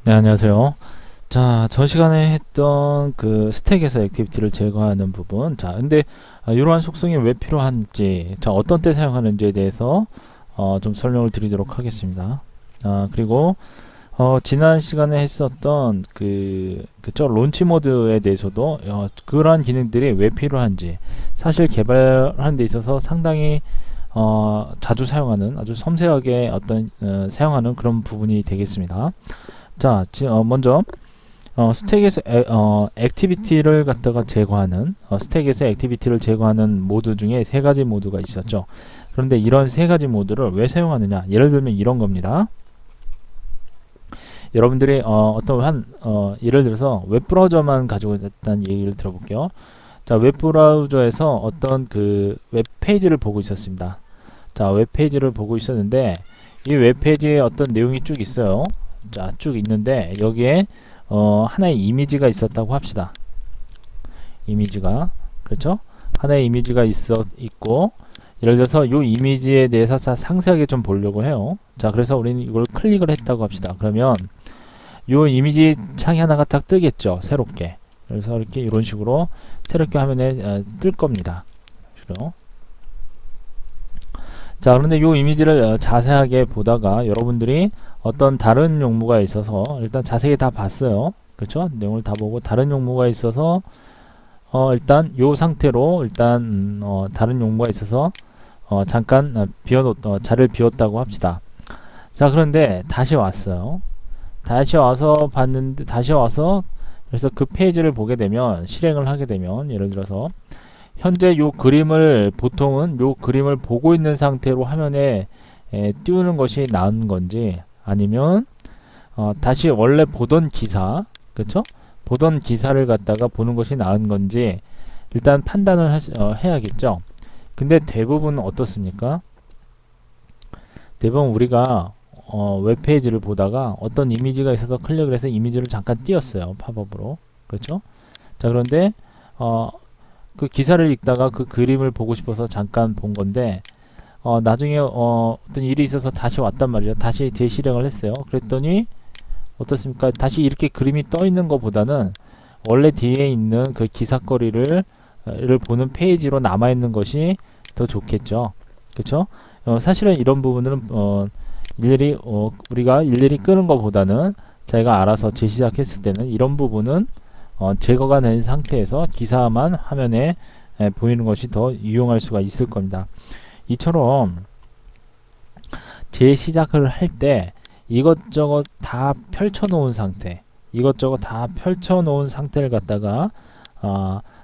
네, 안녕하세요. 자, 전 시간에 했던 그 스택에서 액티비티를 제거하는 부분. 자, 근데 이러한 속성이 왜 필요한지, 자, 어떤 때 사용하는지에 대해서 좀 설명을 드리도록 하겠습니다. 그리고 지난 시간에 했었던 그쵸, 론치 모드에 대해서도 그러한 기능들이 왜 필요한지, 사실 개발하는 데 있어서 상당히 자주 사용하는, 아주 섬세하게 사용하는 그런 부분이 되겠습니다. 자, 먼저 스택에서 액티비티를 갖다가 제거하는 스택에서 액티비티를 제거하는 모드 중에 세 가지 모드가 있었죠. 그런데 이런 세 가지 모드를 왜 사용하느냐? 예를 들면 이런 겁니다. 여러분들이 예를 들어서 웹브라우저만 가지고 있다는 얘기를 들어볼게요. 자, 웹브라우저에서 어떤 그 웹페이지를 보고 있었습니다. 자, 웹페이지를 보고 있었는데 이 웹페이지에 어떤 내용이 쭉 있어요. 자, 쭉 있는데 여기에 하나의 이미지가 있었다고 합시다. 이미지가, 그렇죠? 하나의 이미지가 있고, 예를 들어서 이 이미지에 대해서 상세하게 좀 보려고 해요. 자, 그래서 우리는 이걸 클릭을 했다고 합시다. 그러면 이 이미지 창이 하나가 딱 뜨겠죠, 새롭게. 그래서 이렇게 이런 식으로 새롭게 화면에 뜰 겁니다. 자, 그런데 이 이미지를 자세하게 보다가 여러분들이 어떤 다른 용무가 있어서 일단 자세히 다 봤어요. 그렇죠? 내용을 다 보고 다른 용무가 있어서 일단 이 상태로 다른 용무가 있어서 잠깐 자리를 비웠다고 합시다. 자, 그런데 다시 왔어요. 다시 와서 봤는데 다시 와서 그래서 그 페이지를 보게 되면 실행을 하게 되면 예를 들어서 현재 요 그림을 보통은 요 그림을 보고 있는 상태로 화면에 띄우는 것이 나은 건지 아니면 다시 원래 보던 기사, 그쵸? 보던 기사를 갖다가 보는 것이 나은 건지 일단 판단을 해야겠죠. 근데 대부분 어떻습니까? 대부분 우리가 웹페이지를 보다가 어떤 이미지가 있어서 클릭을 해서 이미지를 잠깐 띄웠어요. 팝업으로. 그렇죠? 자, 그런데 그 기사를 읽다가 그 그림을 보고 싶어서 잠깐 본 건데 나중에 어떤 일이 있어서 다시 왔단 말이죠. 다시 재실행을 했어요. 그랬더니 어떻습니까? 다시 이렇게 그림이 떠 있는 것보다는 원래 뒤에 있는 그 기사거리를 보는 페이지로 남아 있는 것이 더 좋겠죠. 그렇죠? 사실은 이런 부분은 우리가 일일이 끄는 것보다는 자기가 알아서 재시작했을 때는 이런 부분은 제거가 된 상태에서 기사만 화면에 보이는 것이 더 유용할 수가 있을 겁니다. 이처럼 재시작을 할 때 이것저것 다 펼쳐 놓은 상태를 갖다가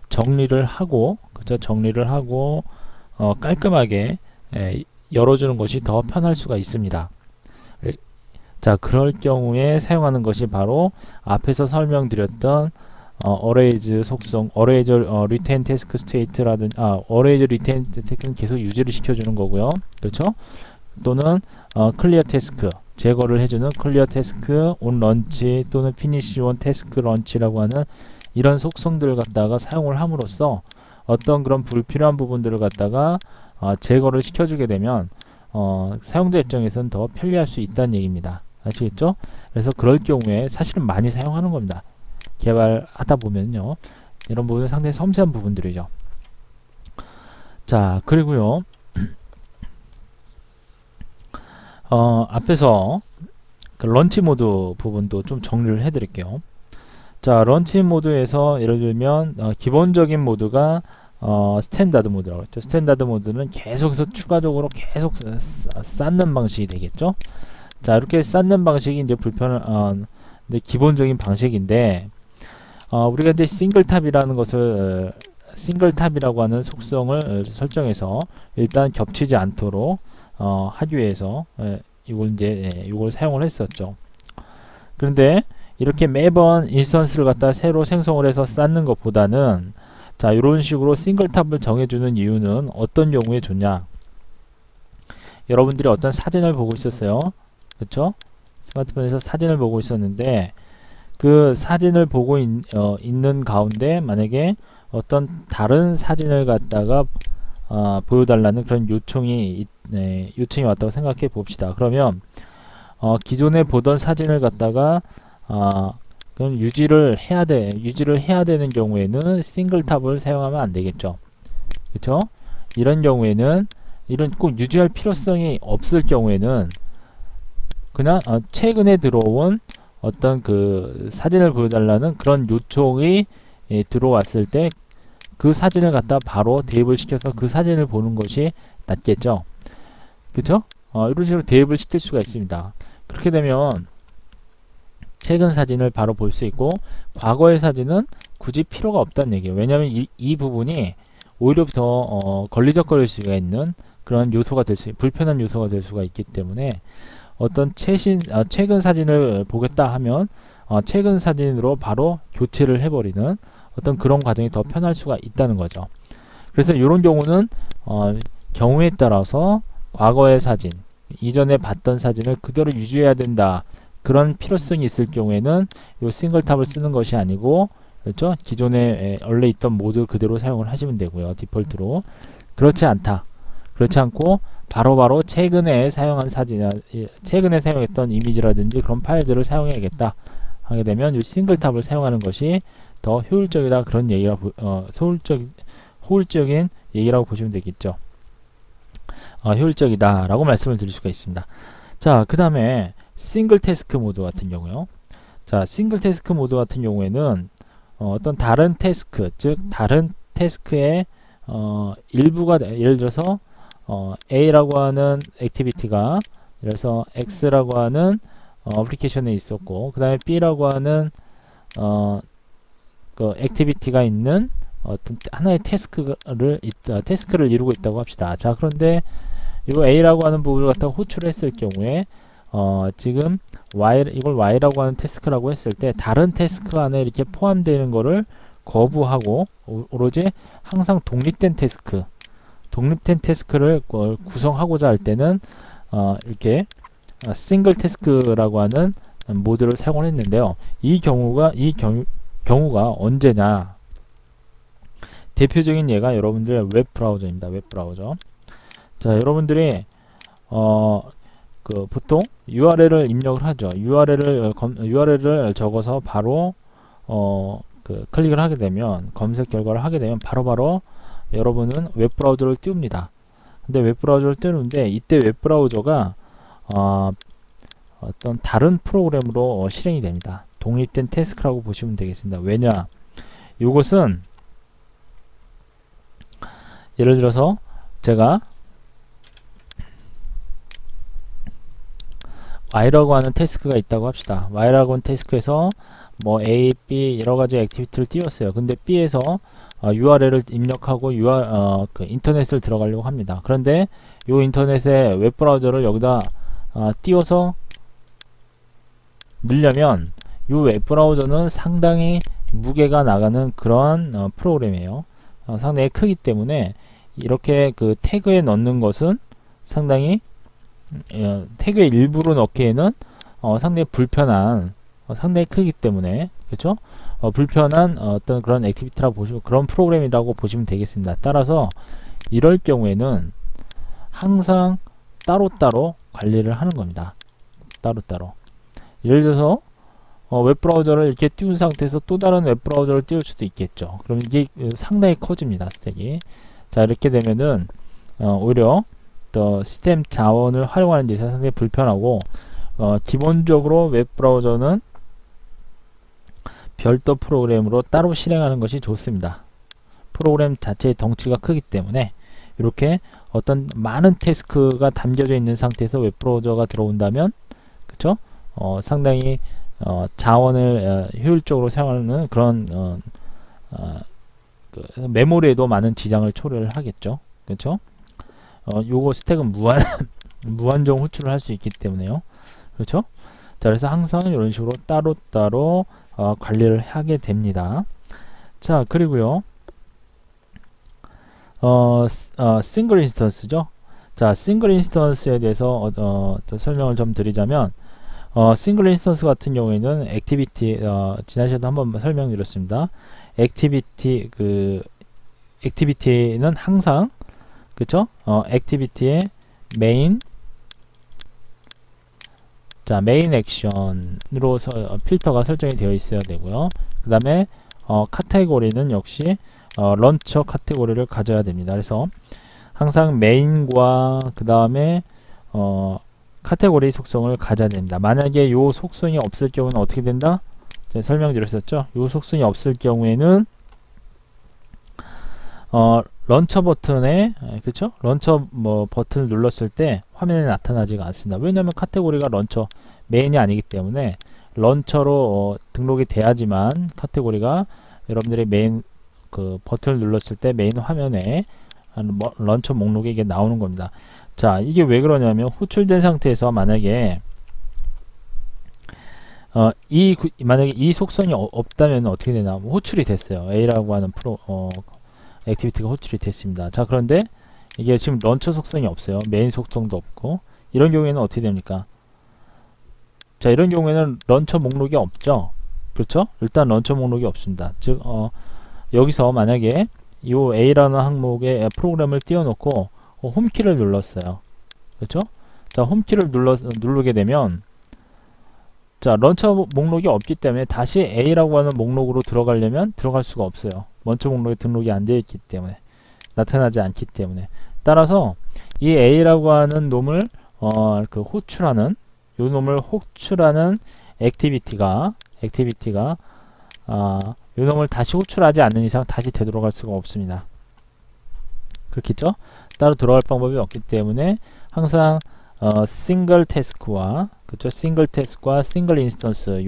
정리를 하고, 그죠? 정리를 하고 깔끔하게 열어주는 것이 더 편할 수가 있습니다. 자, 그럴 경우에 사용하는 것이 바로 앞에서 설명드렸던 arrays 속성, arrays retain task state라든지 arrays retain task는 계속 유지를 시켜주는 거고요. 그렇죠? 또는 clear task, 제거를 해주는 clear task on launch 또는 finish on task launch라고 하는 이런 속성들을 갖다가 사용을 함으로써 어떤 그런 불필요한 부분들을 갖다가 제거를 시켜주게 되면 사용자 입장에서는 더 편리할 수 있다는 얘기입니다. 아시겠죠? 그래서 그럴 경우에 사실은 많이 사용하는 겁니다. 개발하다 보면요. 이런 부분은 상당히 섬세한 부분들이죠. 자, 그리고요. 앞에서 그 런치 모드 부분도 좀 정리를 해 드릴게요. 자, 런치 모드에서 예를 들면 기본적인 모드가 스탠다드 모드라고 했죠. 스탠다드 모드는 계속해서 추가적으로 계속 쌓는 방식이 되겠죠. 자, 이렇게 쌓는 방식이 이제 기본적인 방식인데 우리가 이제 싱글탑이라고 하는 속성을 설정해서 일단 겹치지 않도록 하기 위해서 이걸 사용을 했었죠. 그런데 이렇게 매번 인스턴스를 갖다 새로 생성을 해서 쌓는 것보다는 자, 이런 식으로 싱글탑을 정해주는 이유는 어떤 경우에 좋냐? 여러분들이 어떤 사진을 보고 있었어요. 그렇죠? 스마트폰에서 사진을 보고 있었는데 그 사진을 보고 있는 가운데 만약에 어떤 다른 사진을 갖다가 보여달라는 그런 요청이 왔다고 생각해 봅시다. 그러면 기존에 보던 사진을 갖다가 그럼 유지를 해야 되는 경우에는 싱글 탑을 사용하면 안 되겠죠. 그쵸? 이런 경우에는, 이런 꼭 유지할 필요성이 없을 경우에는 그냥 최근에 들어온 어떤 그 사진을 보여달라는 그런 요청이 들어왔을 때 그 사진을 갖다 바로 대입을 시켜서 그 사진을 보는 것이 낫겠죠. 그쵸? 이런 식으로 대입을 시킬 수가 있습니다. 그렇게 되면 최근 사진을 바로 볼 수 있고 과거의 사진은 굳이 필요가 없다는 얘기예요. 왜냐하면 이 부분이 오히려 더 걸리적거릴 수가 있는 그런 요소가 불편한 요소가 될 수가 있기 때문에 어떤 최근 사진을 보겠다 하면 최근 사진으로 바로 교체를 해버리는 어떤 그런 과정이 더 편할 수가 있다는 거죠. 그래서 이런 경우는 경우에 따라서 과거의 사진, 이전에 봤던 사진을 그대로 유지해야 된다. 그런 필요성이 있을 경우에는 이 싱글탑을 쓰는 것이 아니고, 그렇죠? 기존에 원래 있던 모드 그대로 사용을 하시면 되고요. 디폴트로. 그렇지 않다. 그렇지 않고 바로바로 최근에 사용한 최근에 사용했던 이미지라든지 그런 파일들을 사용해야겠다 하게 되면 이 싱글탑을 사용하는 것이 더 효율적이다, 그런 얘기라고 효율적인 얘기라고 보시면 되겠죠. 효율적이다 라고 말씀을 드릴 수가 있습니다. 자, 그 다음에 싱글 태스크 모드 같은 경우요. 자, 싱글 태스크 모드 같은 경우에는 어떤 다른 태스크, 즉 다른 태스크의 일부가 예를 들어서 A라고 하는 액티비티가 예를 들어서 X라고 하는 어플리케이션에 있었고, 그 다음에 B라고 하는 그 액티비티가 있는 어떤 하나의 태스크를 이루고 있다고 합시다. 자, 그런데 이거 A라고 하는 부분을 갖다가 호출을 했을 경우에 지금 이걸 Y라고 하는 태스크라고 했을 때 다른 태스크 안에 이렇게 포함되는 거를 거부하고 오로지 항상 독립된 태스크를 구성하고자 할 때는 이렇게 싱글 태스크라고 하는 모드를 사용을 했는데요. 이 경우가 언제냐? 대표적인 예가 여러분들의 웹 브라우저입니다. 웹 브라우저. 자, 여러분들이 보통 URL을 입력을 하죠. URL을 적어서 바로 클릭을 하게 되면, 검색 결과를 하게 되면 바로바로 여러분은 웹 브라우저를 띄웁니다. 근데 웹 브라우저를 띄우는데 이때 웹 브라우저가 어떤 다른 프로그램으로 실행이 됩니다. 독립된 태스크라고 보시면 되겠습니다. 왜냐? 이것은 예를 들어서 제가 Y라고 하는 태스크가 있다고 합시다. Y라고 하는 태스크에서 뭐 A, B 여러가지 액티비티를 띄웠어요. 근데 B에서 URL을 입력하고 인터넷을 들어가려고 합니다. 그런데 이 인터넷에 웹브라우저를 여기다 띄워서 넣으려면 이 웹브라우저는 상당히 무게가 나가는 그런 프로그램이에요. 상당히 크기 때문에 이렇게 그 태그에 넣는 것은 상당히 태그의 일부로 넣기에는 상당히 불편한, 상당히 크기 때문에, 그렇죠? 불편한 어떤 그런 액티비티라고 보시면, 그런 프로그램이라고 보시면 되겠습니다. 따라서 이럴 경우에는 항상 따로따로 관리를 하는 겁니다. 따로따로. 예를 들어서 웹브라우저를 이렇게 띄운 상태에서 또 다른 웹브라우저를 띄울 수도 있겠죠. 그럼 이게 상당히 커집니다. 스택이. 자, 이렇게 되면은 오히려 또 시스템 자원을 활용하는 데 있어서 상당히 불편하고, 기본적으로 웹브라우저는 별도 프로그램으로 따로 실행하는 것이 좋습니다. 프로그램 자체의 덩치가 크기 때문에 이렇게 어떤 많은 태스크가 담겨져 있는 상태에서 웹브라우저가 들어온다면, 그쵸? 상당히 자원을 효율적으로 사용하는 그런 메모리에도 많은 지장을 초래를 하겠죠. 그렇죠? 요거 스택은 무한정 호출을 할 수 있기 때문에요. 그렇죠? 자, 그래서 항상 이런 식으로 따로따로 관리를 하게 됩니다. 자, 그리고요. 싱글 인스턴스죠. 자, 싱글 인스턴스에 대해서 더 설명을 좀 드리자면, 싱글 인스턴스 같은 경우에는 액티비티, 지난 시간에 한번 설명드렸습니다. 액티비티는 항상, 그쵸? 액티비티의 메인, 자, 메인 액션으로 필터가 설정이 되어 있어야 되고요. 그 다음에 카테고리는 역시 런처 카테고리를 가져야 됩니다. 그래서 항상 메인과 그 다음에 카테고리 속성을 가져야 됩니다. 만약에 이 속성이 없을 경우는 어떻게 된다? 제가 설명드렸었죠. 이 속성이 없을 경우에는 런처 버튼에 그쵸? 런처 버튼을 눌렀을 때 화면에 나타나지가 않습니다. 왜냐하면 카테고리가 런처 메인이 아니기 때문에 런처로 등록이 돼야지만 카테고리가 여러분들의 메인 그 버튼을 눌렀을 때 메인 화면에 런처 목록이 이게 나오는 겁니다. 자, 이게 왜 그러냐면 호출된 상태에서 만약에 만약에 이 속성이 없다면 어떻게 되냐? 호출이 됐어요. A라고 하는 액티비티가 호출이 됐습니다. 자, 그런데 이게 지금 런처 속성이 없어요. 메인 속성도 없고. 이런 경우에는 어떻게 됩니까? 자, 이런 경우에는 런처 목록이 없죠. 그렇죠? 일단 런처 목록이 없습니다. 즉 여기서 만약에 이 A라는 항목에 프로그램을 띄워놓고 홈키를 눌렀어요. 그렇죠? 자, 홈키를 누르게 되면 자, 런처 목록이 없기 때문에 다시 A라고 하는 목록으로 들어가려면 들어갈 수가 없어요. 런처 목록에 등록이 안 되어 있기 때문에, 나타나지 않기 때문에. 따라서 이 A라고 하는 놈을 그 호출하는 요 놈을 호출하는 액티비티가 요 놈을 다시 호출하지 않는 이상 다시 되돌아갈 수가 없습니다. 그렇겠죠? 따로 돌아갈 방법이 없기 때문에 항상 싱글 태스크와 그쵸? 싱글 태스크와 싱글 인스턴스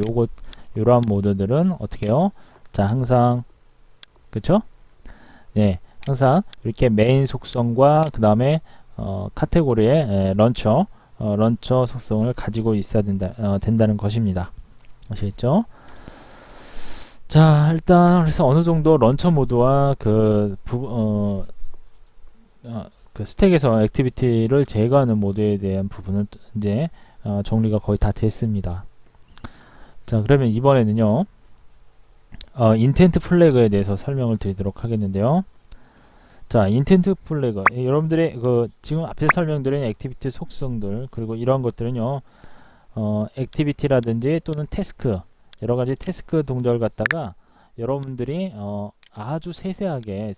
요러한 모드들은 어떻게 해요? 자, 항상 그쵸? 네, 항상 이렇게 메인 속성과 그 다음에 카테고리의 런처 속성을 가지고 있어야 된다는 것입니다. 아시겠죠? 자, 일단 그래서 어느 정도 런처 모드와 그 스택에서 액티비티를 제거하는 모드에 대한 부분은 이제 정리가 거의 다 됐습니다. 자, 그러면 이번에는요, 인텐트 플래그에 대해서 설명을 드리도록 하겠는데요. 자, 인텐트 플래그, 여러분들의 지금 앞에 설명드린 액티비티 속성들, 그리고 이러한 것들은요, 액티비티라든지 또는 태스크, 여러가지 태스크 동작을 갖다가 여러분들이 아주 세세하게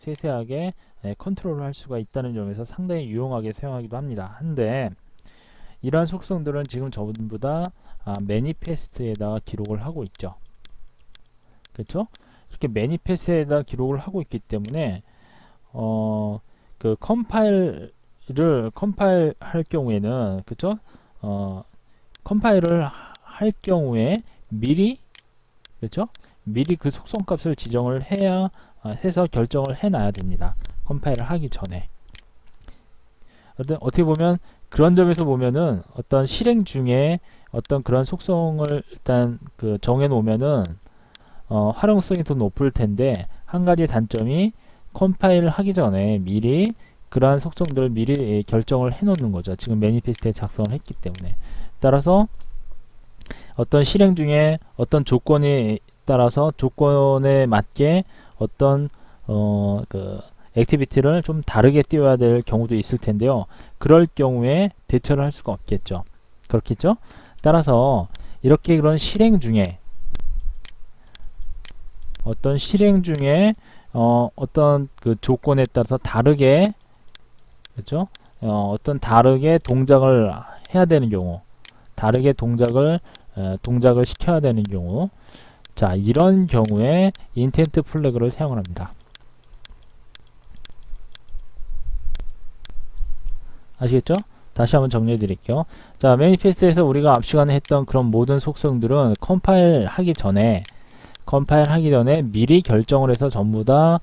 컨트롤을 할 수가 있다는 점에서 상당히 유용하게 사용하기도 합니다. 한데 이러한 속성들은 지금 전부 다 매니페스트에다가 기록을 하고 있죠. 그렇죠? 이렇게 매니페스트에다 기록을 하고 있기 때문에 그 컴파일할 경우에는 그렇죠? 컴파일을 할 경우에 미리 그렇죠? 미리 그 속성값을 지정을 해서 결정을 해놔야 됩니다. 컴파일을 하기 전에. 어떻게 보면 그런 점에서 보면은 어떤 실행 중에 어떤 그런 속성을 일단 정해 놓으면은 활용성이 더 높을 텐데 한 가지 단점이 컴파일을 하기 전에 미리 그러한 속성들을 미리 결정을 해 놓는 거죠. 지금 매니페스트에 작성을 했기 때문에. 따라서 어떤 실행 중에 어떤 조건에 따라서 조건에 맞게 어떤 액티비티를 좀 다르게 띄워야 될 경우도 있을 텐데요. 그럴 경우에 대처를 할 수가 없겠죠. 그렇겠죠? 따라서 이렇게 그런 실행 중에 어떤 그 조건에 따라서 다르게 그렇죠? 어떤 다르게 동작을 해야 되는 경우, 다르게 동작을 시켜야 되는 경우, 자, 이런 경우에 인텐트 플래그를 사용을 합니다. 아시겠죠? 다시 한번 정리해 드릴게요. 자, 매니페스트에서 우리가 앞 시간에 했던 그런 모든 속성들은 컴파일 하기 전에 미리 결정을 해서 전부 다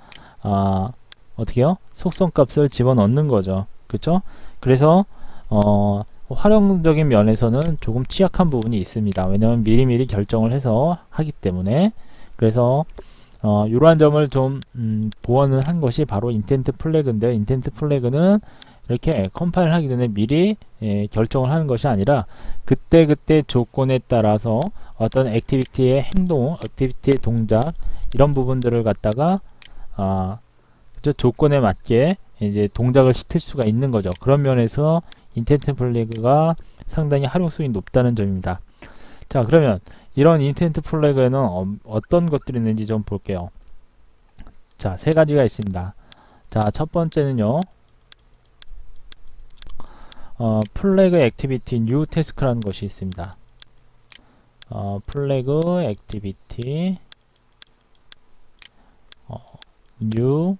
어떻게요? 속성 값을 집어넣는 거죠. 그렇죠? 그래서 활용적인 면에서는 조금 취약한 부분이 있습니다. 왜냐하면 미리미리 결정을 해서 하기 때문에. 그래서 이러한 점을 좀 보완을 한 것이 바로 인텐트 플래그인데요. 인텐트 플래그는 이렇게 컴파일 하기 전에 미리 결정을 하는 것이 아니라 그때그때 조건에 따라서 어떤 액티비티의 행동, 액티비티의 동작 이런 부분들을 갖다가 조건에 맞게 이제 동작을 시킬 수가 있는 거죠. 그런 면에서 인텐트 플래그가 상당히 활용성이 높다는 점입니다. 자, 그러면 이런 인텐트 플래그에는 어떤 것들이 있는지 좀 볼게요. 자, 세 가지가 있습니다. 자, 첫 번째는요, 플래그 액티비티 뉴 태스크라는 것이 있습니다. 플래그 액티비티 뉴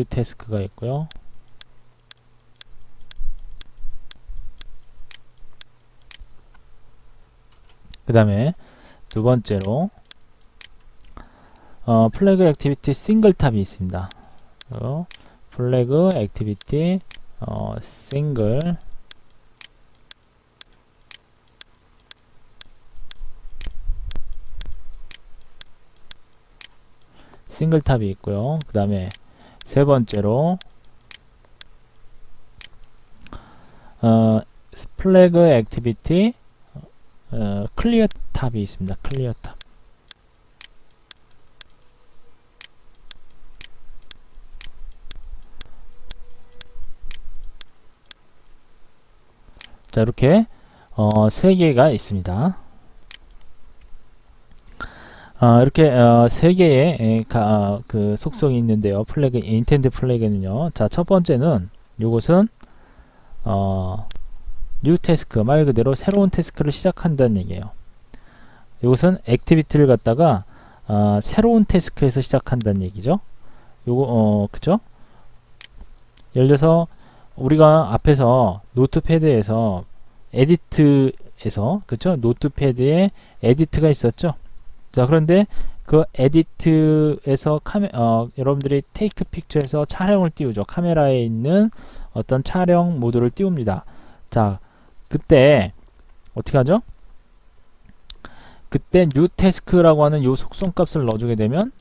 태스크가 있고요. 그 다음에 두 번째로 플래그 액티비티 싱글 탑이 있습니다. 플래그 액티비티 싱글 탑이 있고요. 그 다음에 세 번째로 플래그 액티비티 클리어 탑이 있습니다. 클리어 탑. 자, 이렇게 세 개가 있습니다. 이렇게 세 개의 그 속성이 있는데요. 플래그 인텐트 플래그는요. 자, 첫 번째는 요것은 뉴 태스크, 말 그대로 새로운 태스크를 시작한다는 얘기예요. 이것은 액티비티를 갖다가 새로운 태스크에서 시작한다는 얘기죠. 요거 그쵸? 예를 들어서 우리가 앞에서 노트패드에서 에디트에서 그쵸? 노트패드에 에디트가 있었죠. 자, 그런데 그 에디트에서 여러분들이 테이크 픽처에서 촬영을 띄우죠. 카메라에 있는 어떤 촬영 모드를 띄웁니다. 자, 그때 어떻게 하죠? 그때 new task라고 하는 요 속성 값을 넣어주게 되면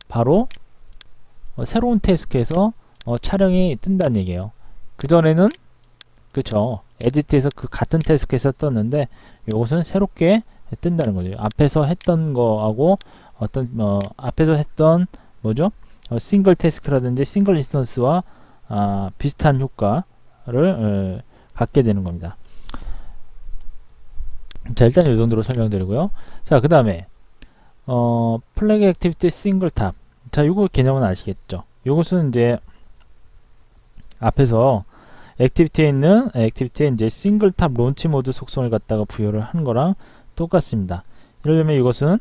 바로 새로운 태스크에서 촬영이 뜬다는 얘기예요. 그전에는 그쵸, 에디트에서 그 같은 태스크에서 떴는데 요것은 새롭게 뜬다는 거죠. 앞에서 했던 거하고 어떤 앞에서 했던 뭐죠? 싱글 태스크라든지 싱글 인스턴스와 비슷한 효과를 갖게 되는 겁니다. 자, 일단 이 정도로 설명드리고요. 자, 그 다음에 플래그 액티비티 싱글 탑. 자, 요거 개념은 아시겠죠? 요것은 이제 앞에서 액티비티에 이제 싱글 탑 론치 모드 속성을 갖다가 부여를 한 거랑 똑같습니다. 이러려면 이것은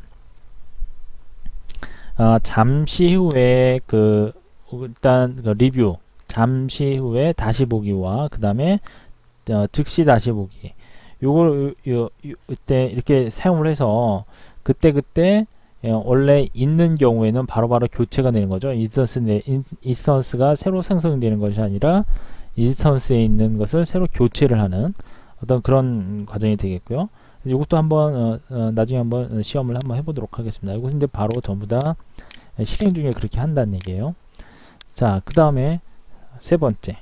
잠시 후에 일단 리뷰, 잠시 후에 다시 보기와 그 다음에 즉시 다시 보기, 요걸 이때 이렇게 사용을 해서 그때 원래 있는 경우에는 바로바로 교체가 되는 거죠. 인스턴스가 새로 생성되는 것이 아니라 인스턴스에 있는 것을 새로 교체를 하는 어떤 그런 과정이 되겠고요. 이것도 한번 나중에 한번 시험을 한번 해보도록 하겠습니다. 이것은 이제 바로 전부 다 실행 중에 그렇게 한다는 얘기예요. 자, 그 다음에 세 번째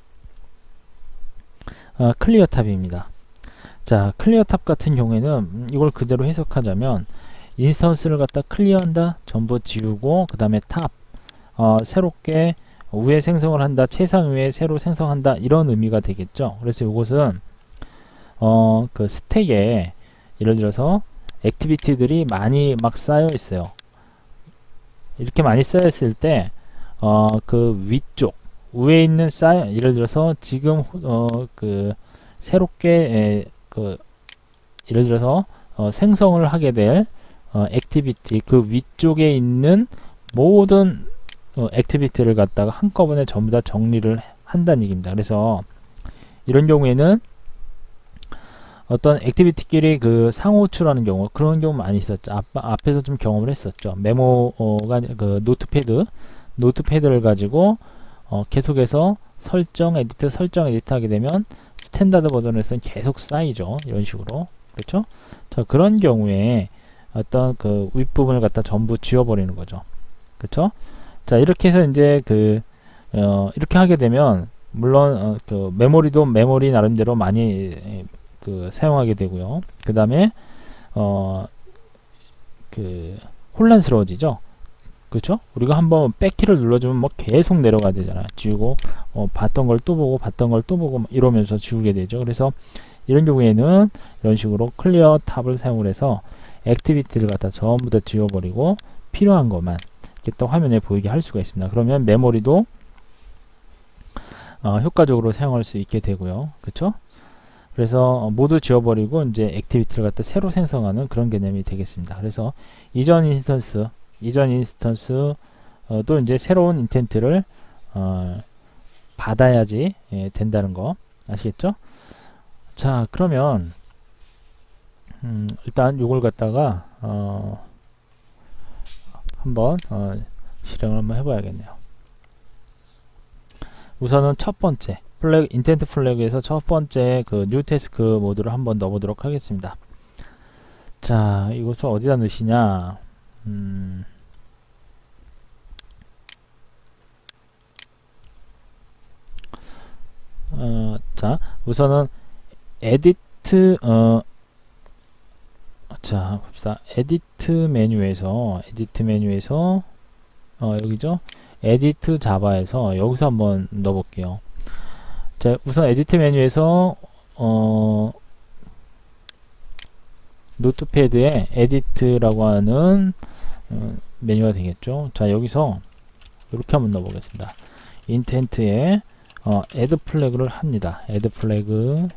클리어 탑입니다. 자, 클리어 탑 같은 경우에는 이걸 그대로 해석하자면 인스턴스를 갖다 클리어한다, 전부 지우고 그 다음에 탑 새롭게 위에 생성을 한다, 최상 위에 새로 생성한다, 이런 의미가 되겠죠. 그래서 이것은 그 스택에 예를 들어서 액티비티들이 많이 막 쌓여 있어요. 이렇게 많이 쌓여 있을 때 그 위쪽 위에 있는 예를 들어서 지금 그 새롭게 예를 들어서 생성을 하게 될 액티비티 그 위쪽에 있는 모든 액티비티를 갖다가 한꺼번에 전부 다 정리를 한다는 얘기입니다. 그래서 이런 경우에는 어떤 액티비티끼리 그 상호 호출하는 경우, 그런 경우 많이 있었죠. 앞에서 좀 경험을 했었죠. 메모가 그 노트패드를 가지고 계속해서 설정 에디트 하게 되면 스탠다드 버전에서는 계속 쌓이죠. 이런 식으로. 그렇죠? 자, 그런 경우에 어떤 그 윗부분을 갖다 전부 지워버리는 거죠. 그렇죠? 자, 이렇게 해서 이제 이렇게 하게 되면 물론 그 메모리도 메모리 나름대로 많이 사용하게 되고요. 그 다음에 혼란스러워지죠. 그렇죠? 우리가 한번 백키를 눌러주면 뭐 계속 내려가야 되잖아요. 지우고 봤던 걸 또 보고 봤던 걸 또 보고 이러면서 지우게 되죠. 그래서 이런 경우에는 이런 식으로 클리어 탑을 사용을 해서 액티비티를 갖다 전부 다 지워버리고 필요한 것만 이렇게 또 화면에 보이게 할 수가 있습니다. 그러면 메모리도 효과적으로 사용할 수 있게 되고요. 그렇죠? 그래서 모두 지워버리고 이제 액티비티를 갖다 새로 생성하는 그런 개념이 되겠습니다. 그래서 이전 인스턴스 또 이제 새로운 인텐트를 받아야지 된다는 거 아시겠죠? 자, 그러면 일단 요걸 갖다가 한번 실행을 한번 해봐야겠네요. 우선은 첫 번째 플래그 인텐트 플래그에서 첫 번째 그 뉴 태스크 모드를 한번 넣어보도록 하겠습니다. 자, 이것을 어디다 넣으시냐? 자, 우선은 에디트 자, 봅시다. 에디트 메뉴에서 여기죠? 에디트 자바에서 여기서 한번 넣어볼게요. 자, 우선 에디트 메뉴에서 노트패드에 에디트라고 하는 메뉴가 되겠죠. 자, 여기서 이렇게 한번 넣어보겠습니다. 인텐트에 애드 플래그를 합니다. 애드 플래그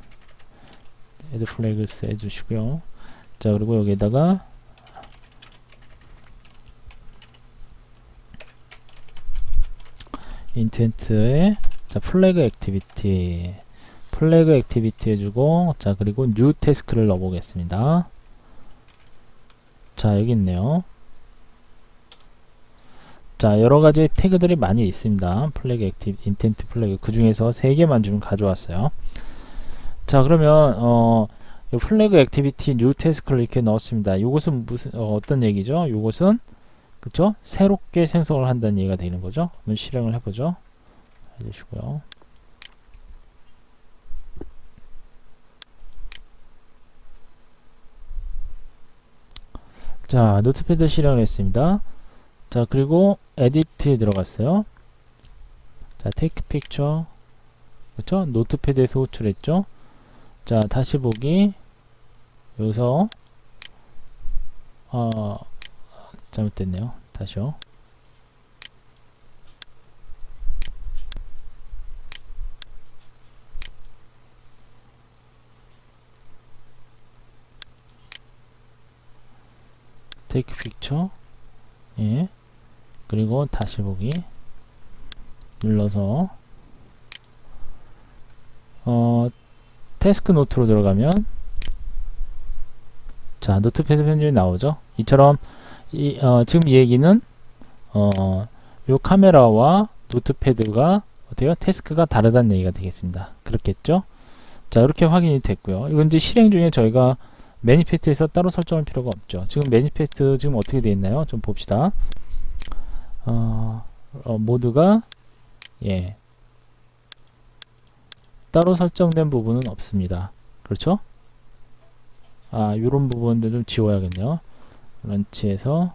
해주시고요. 자, 그리고 여기에다가 인텐트에 자, 플래그 액티비티 해주고, 자, 그리고 뉴 태스크를 넣어보겠습니다. 자, 여기 있네요. 자, 여러가지 태그들이 많이 있습니다. 플래그 인텐트 플래그 그 중에서 3개만 좀 가져왔어요. 자, 그러면 플래그 액티비티 뉴 태스크를 이렇게 넣었습니다. 이것은 무슨 어떤 얘기죠? 이것은 그쵸? 새롭게 생성을 한다는 얘기가 되는 거죠. 한번 실행을 해보죠. 해주시고요. 자, 노트패드 실행을 했습니다. 자, 그리고 에디트에 들어갔어요. 자, 테이크 픽처 그쵸? 노트패드에서 호출했죠. 자, 다시 보기 여기서 잘못됐네요. 다시요. 테이크 픽처 예. 그리고 다시 보기 눌러서 태스크 노트로 들어가면 자, 노트패드 편집이 나오죠. 이처럼 지금 이 얘기는 요 카메라와 노트패드가 어때요? 태스크가 다르다는 얘기가 되겠습니다. 그렇겠죠? 자, 이렇게 확인이 됐고요. 이건 이제 실행 중에 저희가 매니페스트에서 따로 설정할 필요가 없죠. 지금 매니페스트 지금 어떻게 되어 있나요? 좀 봅시다. 모드가 예 따로 설정된 부분은 없습니다. 그렇죠? 요런 부분들 좀 지워야겠네요. 런치에서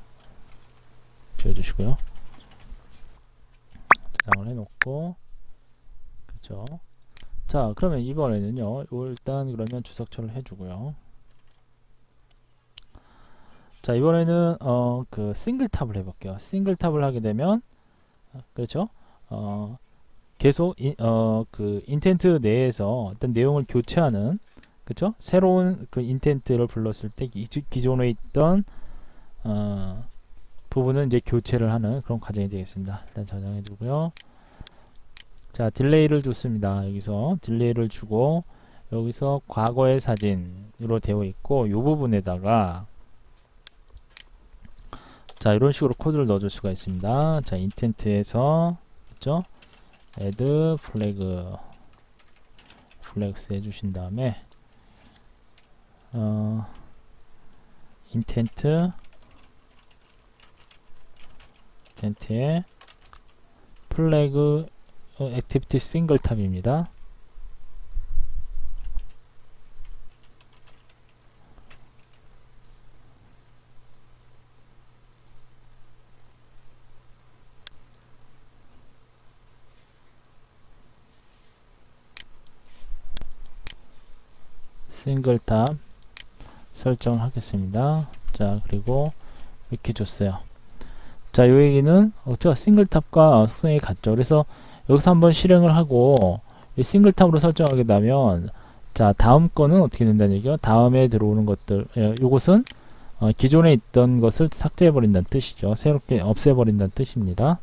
지워주시고요. 저장을 해놓고 그렇죠. 자, 그러면 이번에는요. 일단 그러면 주석처를 해주고요. 자, 이번에는 그 싱글 탑을 해볼게요. 싱글 탑을 하게 되면 그렇죠. 계속 그 인텐트 내에서 어떤 내용을 교체하는 그렇죠. 새로운 그 인텐트를 불렀을 때 기존에 있던 부분은 이제 교체를 하는 그런 과정이 되겠습니다. 일단 저장해 두고요. 자, 딜레이를 줬습니다. 여기서 딜레이를 주고 여기서 과거의 사진으로 되어 있고 이 부분에다가 자, 이런 식으로 코드를 넣어줄 수가 있습니다. 자, 인텐트에서 그렇죠? add flags 해주신 다음에 인텐트에 플래그 액티비티 싱글 탑입니다. 싱글탑 설정을 하겠습니다. 자, 그리고 이렇게 줬어요. 자, 요 얘기는 싱글탑과 속성이 같죠. 그래서 여기서 한번 실행을 하고 이 싱글탑으로 설정하게 되면, 자, 다음 거는 어떻게 된다는 얘기요? 다음에 들어오는 것들, 요것은 기존에 있던 것을 삭제해 버린다는 뜻이죠. 새롭게 없애 버린다는 뜻입니다.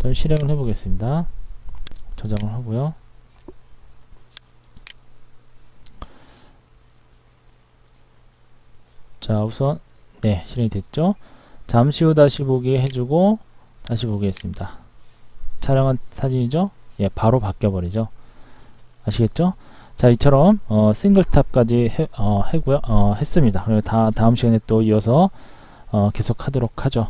좀 실행을 해 보겠습니다. 저장을 하고요. 자, 우선 네, 실행이 됐죠. 잠시 후 다시 보기 해주고 다시 보겠습니다. 촬영한 사진이죠. 예, 바로 바뀌어 버리죠. 아시겠죠? 자, 이처럼 싱글탑까지 했습니다. 그리고 다음 시간에 또 이어서 계속 하도록 하죠.